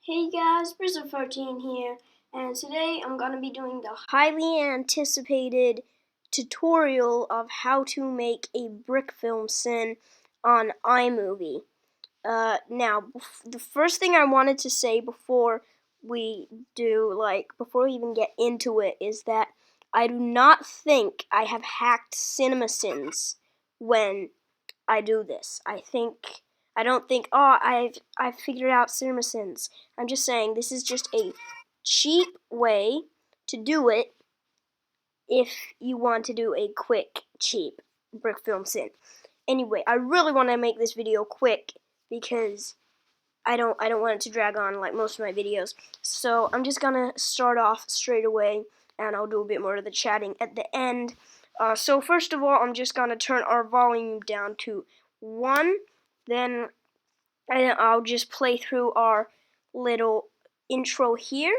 Hey guys, Brickfilm here, and today I'm going to be doing the highly anticipated tutorial of how to make a Brickfilm Sin on iMovie. Now, the first thing I wanted to say before we even get into it is that I do not think I have hacked CinemaSins when I do this. I don't think, oh, I've figured out CinemaSins. I'm just saying this is just a cheap way to do it if you want to do a quick, cheap Brickfilm Sin. Anyway, I really want to make this video quick because I don't want it to drag on like most of my videos. So I'm just gonna start off straight away, and I'll do a bit more of the chatting at the end. So first of all, I'm just gonna turn our volume down to 1. Then I'll just play through our little intro here.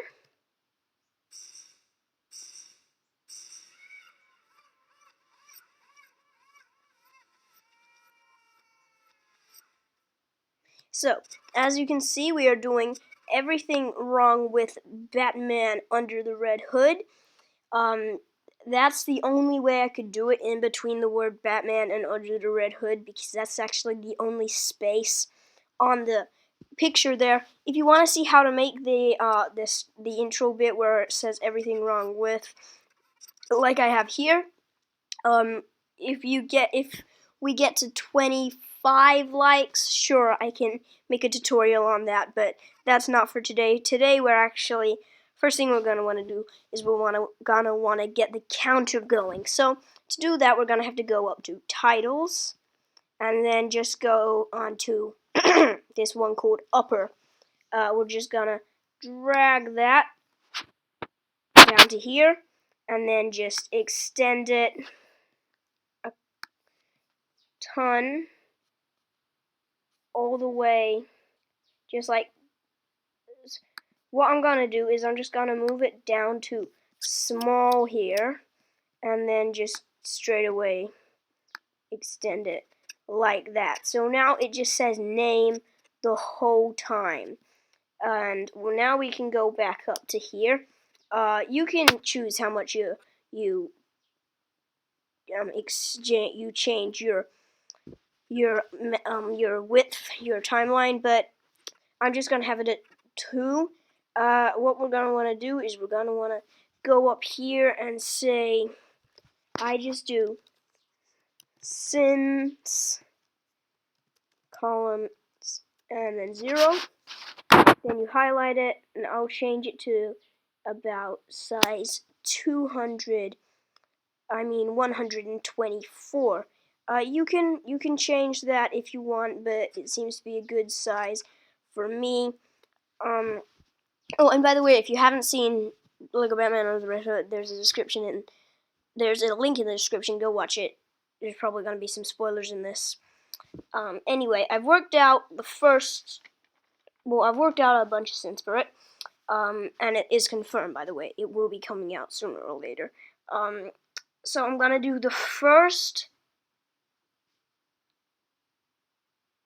So, as you can see, we are doing everything wrong with Batman under the Red Hood. That's the only way I could do it in between the word Batman and under the Red Hood, because that's actually the only space on the picture there. If you want to see how to make the intro bit where it says everything wrong with, like I have here, if we get to 25 likes, sure, I can make a tutorial on that, but that's not for today. Today we're actually, first thing we're gonna want to do is gonna want to get the counter going. So to do that, we're gonna have to go up to titles, and then just go on to this one called upper. We're just gonna drag that down to here, and then just extend it a ton all the way, just like this. What I'm gonna do is I'm just gonna move it down to small here, and then just straight away extend it like that. So now it just says name the whole time. And now we can go back up to here. You can choose how much you change your width, your timeline, but I'm just gonna have it at 2. What we're gonna want to do is we're gonna want to go up here and say, I just do sins column and then 0. Then you highlight it, and I'll change it to about size 124. You can change that if you want, but it seems to be a good size for me. Oh, and by the way, if you haven't seen Lego Batman Under the Red Hood, there's a link in the description. Go watch it. There's probably going to be some spoilers in this. Anyway, I've worked out a bunch of sins for it. And it is confirmed, by the way. It will be coming out sooner or later. So I'm gonna do the first,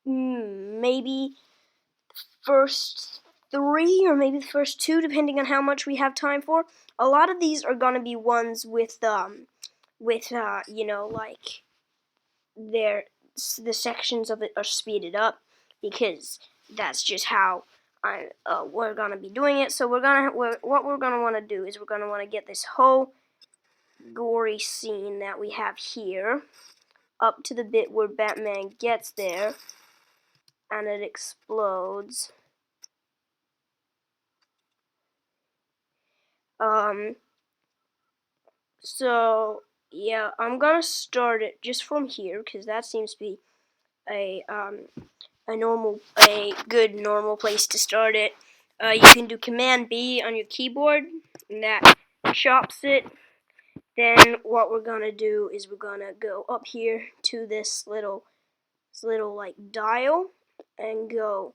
maybe first 3 or maybe the first 2, depending on how much we have time for. A lot of these are gonna be ones with you know, like the sections of it are speeded up, because that's just how we're gonna be doing it. So what we're gonna want to do is we're gonna want to get this whole gory scene that we have here up to the bit where Batman gets there and it explodes. So yeah, I'm gonna start it just from here, because that seems to be a good normal place to start it. You can do Command B on your keyboard, and that chops it. Then what we're gonna do is we're gonna go up here to this little like dial and go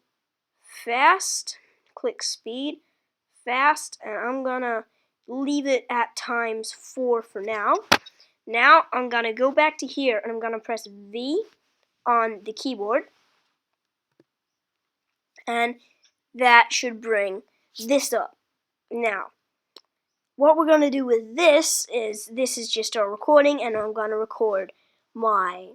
fast. Click speed, fast, and I'm gonna leave it at ×4 for now. Now I'm gonna go back to here and I'm gonna press V on the keyboard, and that should bring this up. Now, what we're going to do with this is just our recording, and I'm going to record my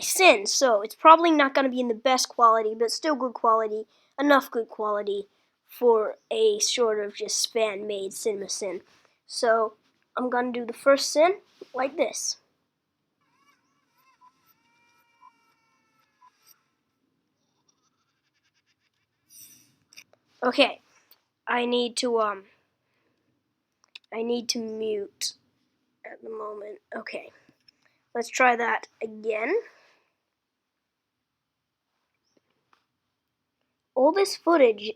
sin. So it's probably not going to be in the best quality, but still good quality, enough good quality for a sort of just fan-made cinema sin. So I'm going to do the first sin like this. Okay, I need to mute at the moment. Okay, let's try that again. All this footage.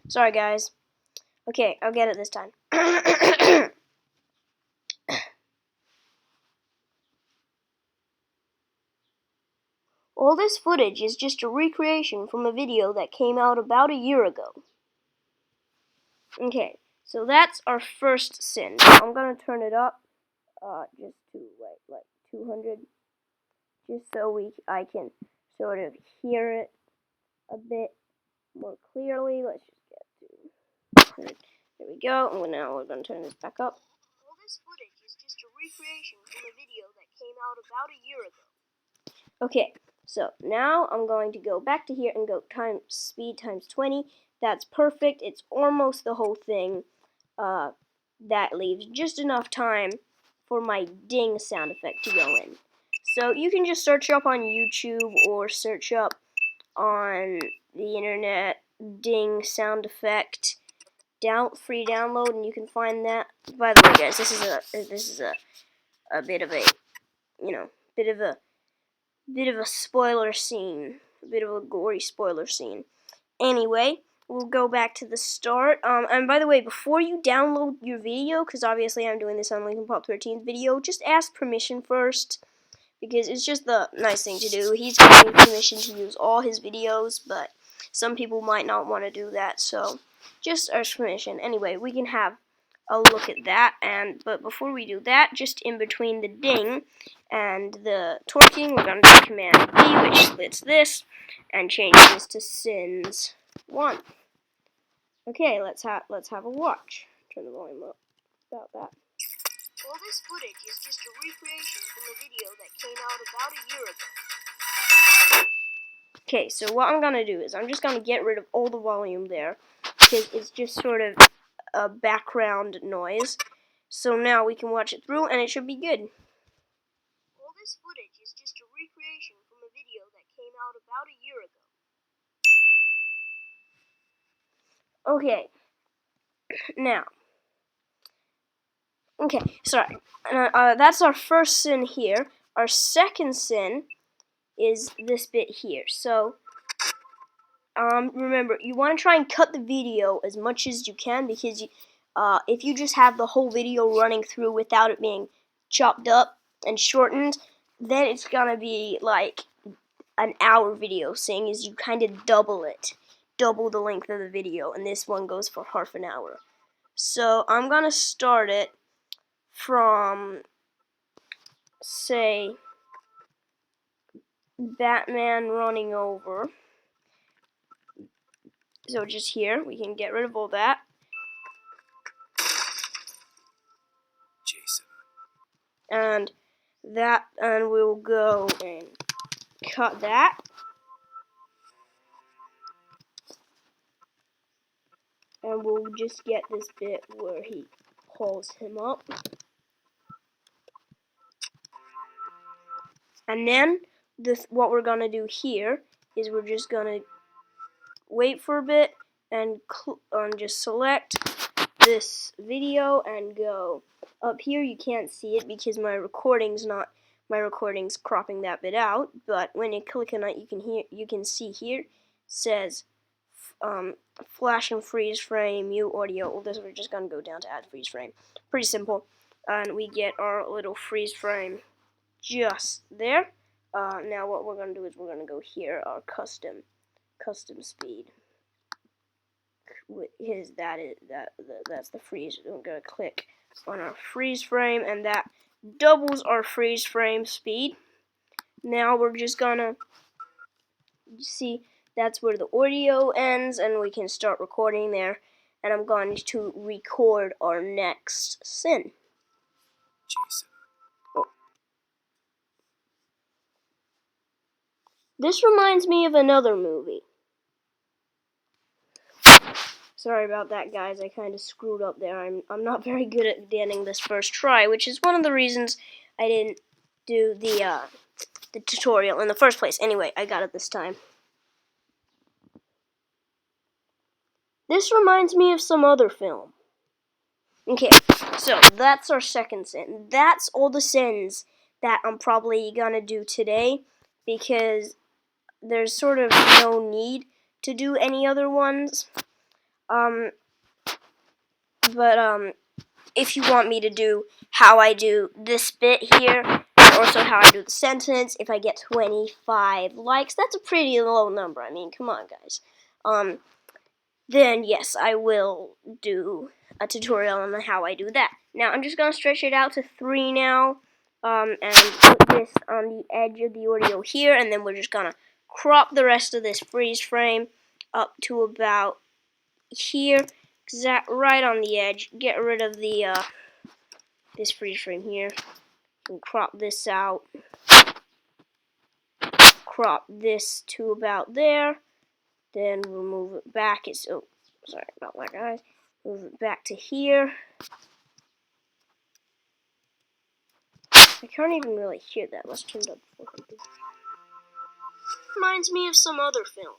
Sorry, guys. Okay, I'll get it this time. All this footage is just a recreation from a video that came out about a year ago. Okay, so that's our first sin. I'm gonna turn it up, just to like 200, just so I can sort of hear it a bit more clearly. Let's just get to 100. There we go. And now we're gonna turn this back up. All this footage is just a recreation from a video that came out about a year ago. Okay, so now I'm going to go back to here and go speed times 20. That's perfect. It's almost the whole thing. That leaves just enough time for my ding sound effect to go in. So you can just search up on YouTube or search up on the internet ding sound effect free download, and you can find that. By the way, guys, this is a bit of a bit of a spoiler scene, a bit of a gory spoiler scene. Anyway, we'll go back to the start. And by the way, before you download your video, because obviously I'm doing this on Lincoln Pop 13's video, just ask permission first, because it's just the nice thing to do. He's giving permission to use all his videos, but some people might not want to do that, so just ask permission. Anyway, we can have a look at that, but before we do that, just in between the ding and the torquing, we're going to do Command B, which splits this, and changes this to sins 1. Okay, let's have a watch. Turn the volume up about that. All this footage is just a recreation from a video that came out about a year ago. Okay, so what I'm going to do is I'm just going to get rid of all the volume there, because it's just sort of a background noise. So now we can watch it through, and it should be good. All this footage is just a recreation from a video that came out about a year ago. Okay, now, sorry. That's our first sin here. Our second sin is this bit here. So, remember, you want to try and cut the video as much as you can, because if you just have the whole video running through without it being chopped up and shortened, then it's gonna be like an hour video, seeing as you kind of double the length of the video, and this one goes for half an hour. So I'm gonna start it from, say, Batman running over. So just here, we can get rid of all that. And we'll go and cut that. And we'll just get this bit where he calls him up. And then what we're gonna do here is we're just gonna wait for a bit and just select this video and go up here. You can't see it because my recording's cropping that bit out, but when you click on it, you can see here it says flash and freeze frame, mute audio. Well, this we're just gonna go down to add freeze frame. Pretty simple, and we get our little freeze frame just there. Now what we're gonna do is we're gonna go here, our custom speed. That's the freeze. We're gonna click on our freeze frame, and that doubles our freeze frame speed. Now we're just gonna see that's where the audio ends, and we can start recording there. And I'm going to record our next sin. Jason. Oh. This reminds me of another movie. Sorry about that, guys. I kind of screwed up there. I'm not very good at getting this first try, which is one of the reasons I didn't do the tutorial in the first place. Anyway, I got it this time. This reminds me of some other film. Okay, so that's our second sin. That's all the sins that I'm probably gonna do today, because there's sort of no need to do any other ones. But if you want me to do how I do this bit here, and also how I do the sentence, if I get 25 likes, that's a pretty low number. I mean, come on, guys. Then yes, I will do a tutorial on how I do that. Now, I'm just going to stretch it out to 3 now, and put this on the edge of the audio here, and then we're just going to crop the rest of this freeze frame up to about here, right on the edge. Get rid of the this freeze frame here, and crop this out. Crop this to about there, then we'll move it back. Sorry about that, guys. Move it back to here. I can't even really hear that. Let's turn it up. Reminds me of some other film.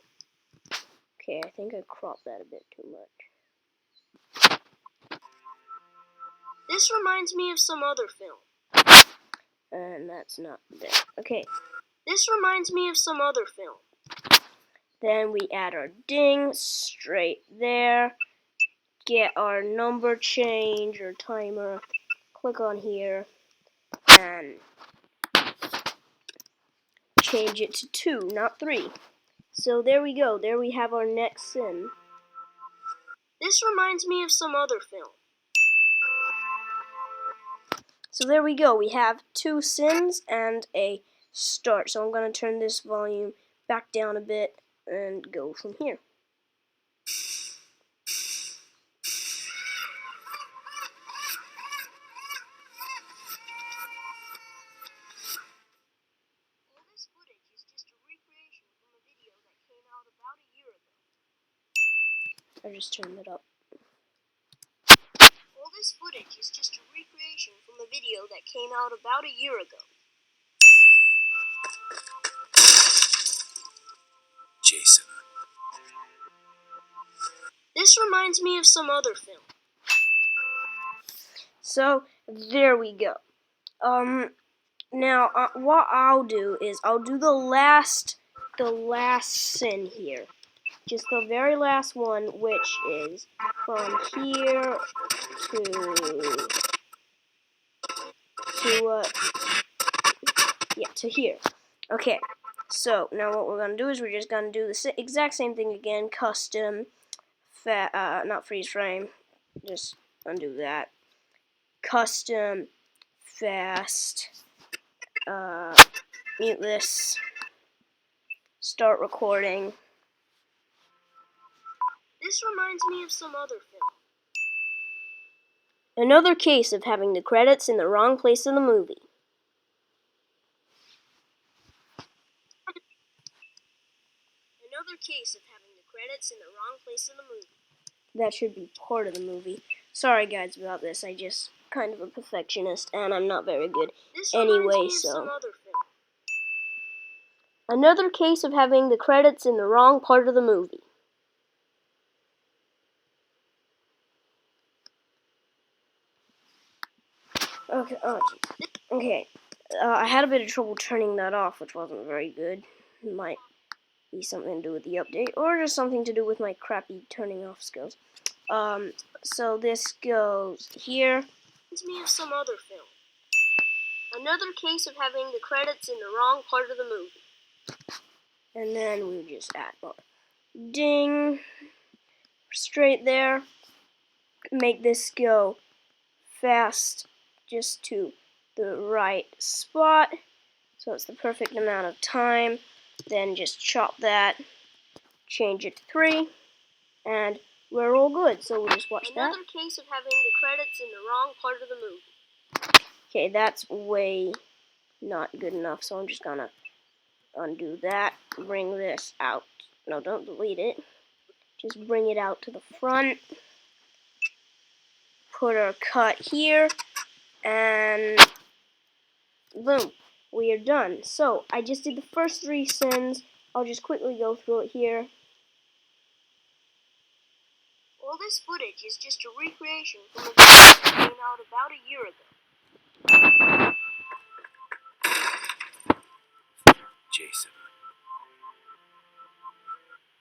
Okay, I think I cropped that a bit too much. This reminds me of some other film. And that's not there. Okay. This reminds me of some other film. Then we add our ding straight there. Get our number change or timer. Click on here. And change it to 2, not 3. So there we go. There we have our next sin. This reminds me of some other film. So there we go. We have 2 sins and a start. So I'm going to turn this volume back down a bit and go from here. I just turned it up. All this footage is just a recreation from a video that came out about a year ago. Jason. This reminds me of some other film. So there we go. Now what I'll do is I'll do the last sin here. Just the very last one, which is from here to here. Okay, so now what we're gonna do is we're just gonna do the exact same thing again. Custom, not freeze frame. Just undo that. Custom, fast. Mute this. Start recording. This reminds me of some other film. Another case of having the credits in the wrong place in the movie. Another case of having the credits in the wrong place in the movie. That should be part of the movie. Sorry guys about this, I just kind of a perfectionist and I'm not very good anyway, so. Another case of having the credits in the wrong part of the movie. Okay, okay. I had a bit of trouble turning that off, which wasn't very good. It might be something to do with the update, or just something to do with my crappy turning off skills. So this goes here. Reminds me of some other film. Another case of having the credits in the wrong part of the movie. And then we just add more. Ding. Straight there. Make this go fast just to the right spot. So it's the perfect amount of time. Then just chop that. change it to 3, and we're all good. So we'll just watch that. Another case of having the credits in the wrong part of the movie. Okay, that's way not good enough, so I'm just gonna undo that, bring this out. No, don't delete it. Just bring it out to the front. Put our cut here, and boom, we are done. So, I just did the first 3 sins. I'll just quickly go through it here. All this footage is just a recreation from a video that came out about a year ago. Jason.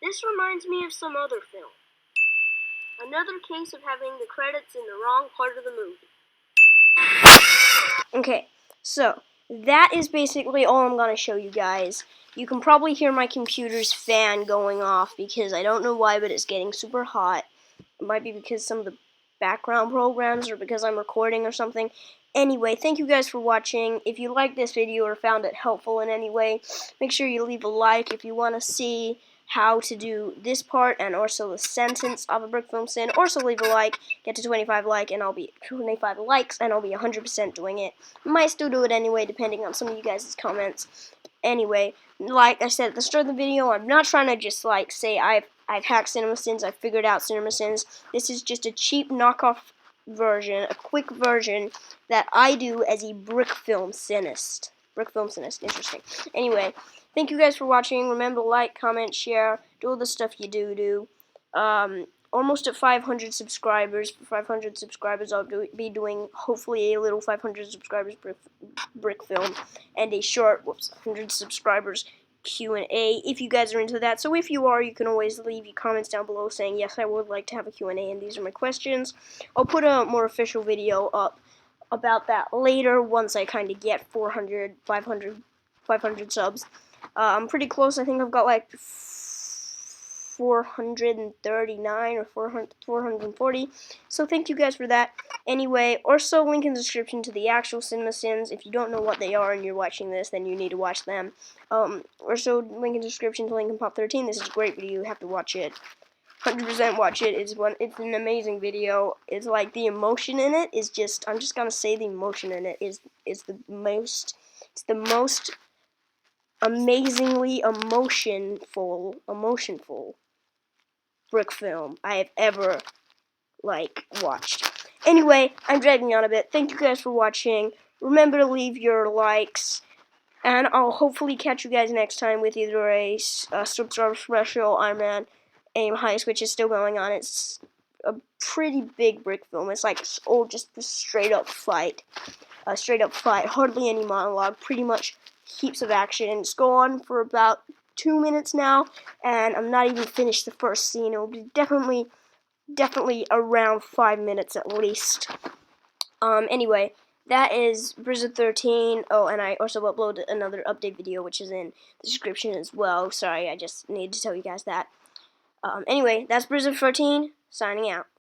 This reminds me of some other film. Another case of having the credits in the wrong part of the movie. Okay, so that is basically all I'm going to show you guys. You can probably hear my computer's fan going off because I don't know why, but it's getting super hot. It might be because some of the background programs or because I'm recording or something. Anyway, thank you guys for watching. If you liked this video or found it helpful in any way, make sure you leave a like. If you want to see how to do this part and also the sentence of a Brickfilm Sin, also leave a like. Get to 25 likes and I'll be 100% doing it. Might still do it anyway, depending on some of you guys' comments. Anyway, like I said at the start of the video, I'm not trying to just like say I've hacked CinemaSins, I've figured out CinemaSins. This is just a cheap knockoff version, a quick version that I do as a Brickfilm Sinist. Brickfilm Sinist, interesting. Anyway, thank you guys for watching. Remember to like, comment, share, do all the stuff you do. Almost at 500 subscribers. For 500 subscribers, I'll be doing hopefully a little 500 subscribers brick film and a short 100 subscribers Q&A if you guys are into that. So if you are, you can always leave your comments down below saying yes, I would like to have a Q&A and these are my questions. I'll put a more official video up about that later once I kind of get 500 subs. I'm pretty close. I think I've got like 439 or 440. So thank you guys for that. Anyway, also link in the description to the actual CinemaSins. If you don't know what they are and you're watching this, then you need to watch them. Also link in the description to Lincoln Pop 13. This is a great video. You have to watch it. 100% watch it. It's an amazing video. It's like the emotion in it is just, I'm just gonna say the emotion in it is the most amazingly emotionful brick film I have ever watched. Anyway, I'm dragging on a bit. Thank you guys for watching. Remember to leave your likes, and I'll hopefully catch you guys next time with either a subscriber special, Iron Man Aim Heist, which is still going on. It's a pretty big brick film. It's like just a straight up fight. Hardly any monologue. Pretty much heaps of action. It's gone for about 2 minutes now, and I'm not even finished the first scene. It'll be definitely around 5 minutes at least. Anyway, that is Blizzard 13. Oh, and I also uploaded another update video, which is in the description as well. Sorry, I just needed to tell you guys that. Anyway, that's Blizzard 13, signing out.